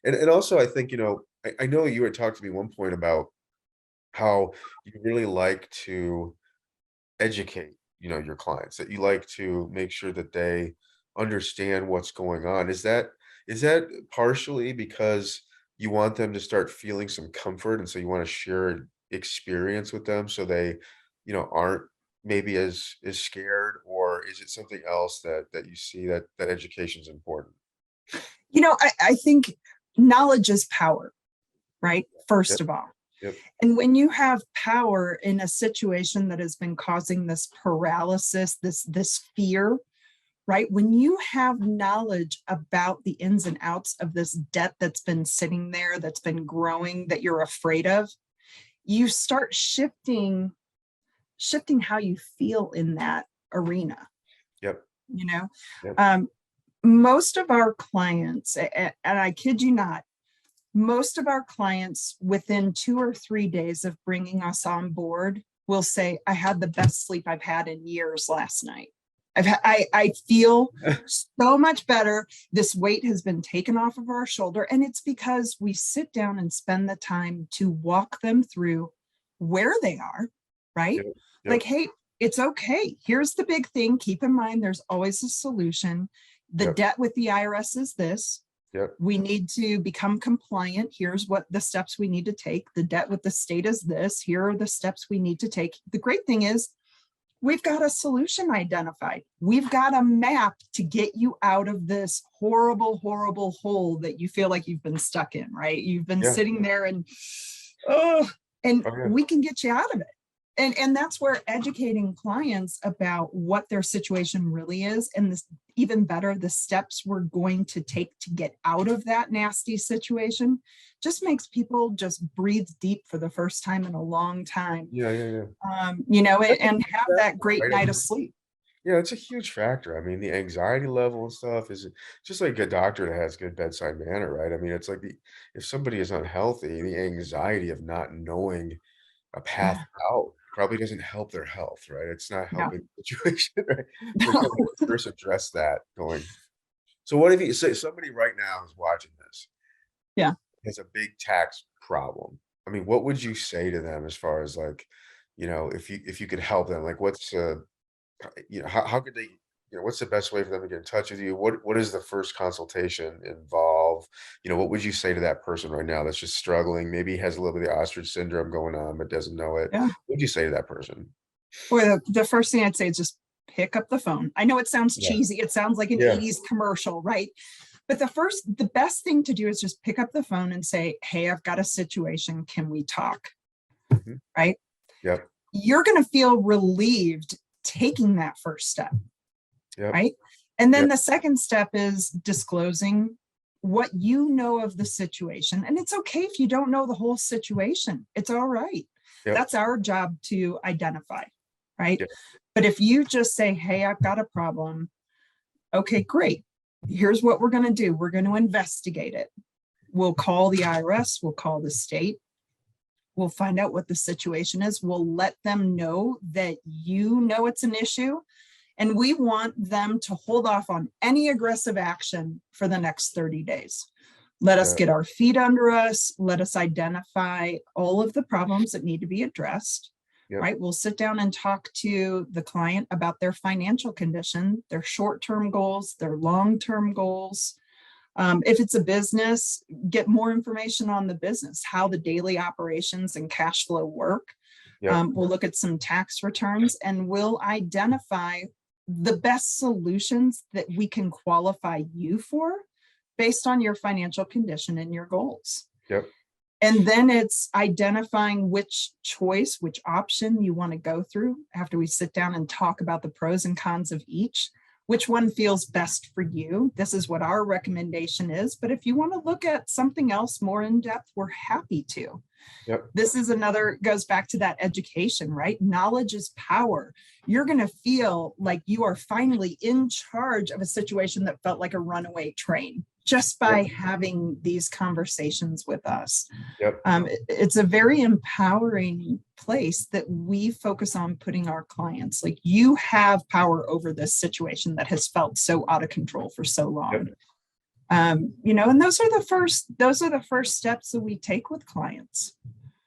And also, I think, I know you had talked to me one point about how you really like to educate, your clients, that you like to make sure that they understand what's going on. Is that partially because you want them to start feeling some comfort, and so you want to share experience with them so they, aren't maybe as scared, or is it something else that you see that education is important? I think knowledge is power, right? First Yep, of all. yep, And when you have power in a situation that has been causing this paralysis, this fear, right? When you have knowledge about the ins and outs of this debt that's been sitting there, that's been growing, that you're afraid of, you start shifting how you feel in that arena, yep, you know. yep. Um, Most of our clients, and I kid you not, most of our clients within 2 or 3 days of bringing us on board will say, I had the best sleep I've had in years last night. I feel so much better. This weight has been taken off of our shoulder. And it's because we sit down and spend the time to walk them through where they are, right? Yep, yep, Like, hey, it's okay. Here's the big thing. Keep in mind, there's always a solution. The yep, debt with the IRS is this. yep, We need to become compliant. Here's what the steps we need to take. The debt with the state is this. Here are the steps we need to take. The great thing is we've got a solution identified. We've got a map to get you out of this horrible, horrible hole that you feel like you've been stuck in, right? You've been yeah, sitting there and oh yeah, we can get you out of it. And that's where educating clients about what their situation really is, and this, even better, the steps we're going to take to get out of that nasty situation, just makes people just breathe deep for the first time in a long time, yeah, yeah, yeah. and have that great Right, I night of mean, sleep. yeah, it's a huge factor. I mean, the anxiety level and stuff is just like a doctor that has good bedside manner, right? I mean, it's like if somebody is unhealthy, the anxiety of not knowing a path Yeah. out probably doesn't help their health, right? It's not No. helping the situation, right? So kind of first address that going. So what if you say somebody right now who's watching this Yeah. has a big tax problem? I mean, what would you say to them as far as like, if you could help them, like how could they, what's the best way for them to get in touch with you? What is the first consultation involve? What would you say to that person right now that's just struggling, maybe has a little bit of the ostrich syndrome going on, but doesn't know it? Yeah. What would you say to that person? Or the first thing I'd say is just pick up the phone. I know it sounds Yeah. cheesy. It sounds like an Yeah. 80s commercial, right? But the best thing to do is just pick up the phone and say, hey, I've got a situation. Can we talk? Mhm. Right? Yep. You're going to feel relieved taking that first step. Yep. Right? And then Yep. the second step is disclosing what you know of the situation. And it's okay if you don't know the whole situation. It's all right. Yep. That's our job to identify, right? Yep. But if you just say, hey, I've got a problem, okay, great. Here's what we're going to do. We're going to investigate it. We'll call the IRS, we'll call the state, we'll find out what the situation is. We'll let them know that you know it's an issue, and we want them to hold off on any aggressive action for the next 30 days. Let us Yeah. get our feet under us. Let us identify all of the problems that need to be addressed, Yep. right? We'll sit down and talk to the client about their financial condition, their short-term goals, their long-term goals. If it's a business, get more information on the business, how the daily operations and cash flow work. Yep. We'll look at some tax returns, and we'll identify the best solutions that we can qualify you for based on your financial condition and your goals. Yep. And then it's identifying which choice, which option you want to go through after we sit down and talk about the pros and cons of each, which one feels best for you. This is what our recommendation is. But if you want to look at something else more in depth, we're happy to. Yep. This is another, goes back to that education, right? Knowledge is power. You're going to feel like you are finally in charge of a situation that felt like a runaway train just by Yep. having these conversations with us. Yep. It's a very empowering place that we focus on putting our clients, like, you have power over this situation that has felt so out of control for so long. Yep. You know, and those are the first steps that we take with clients.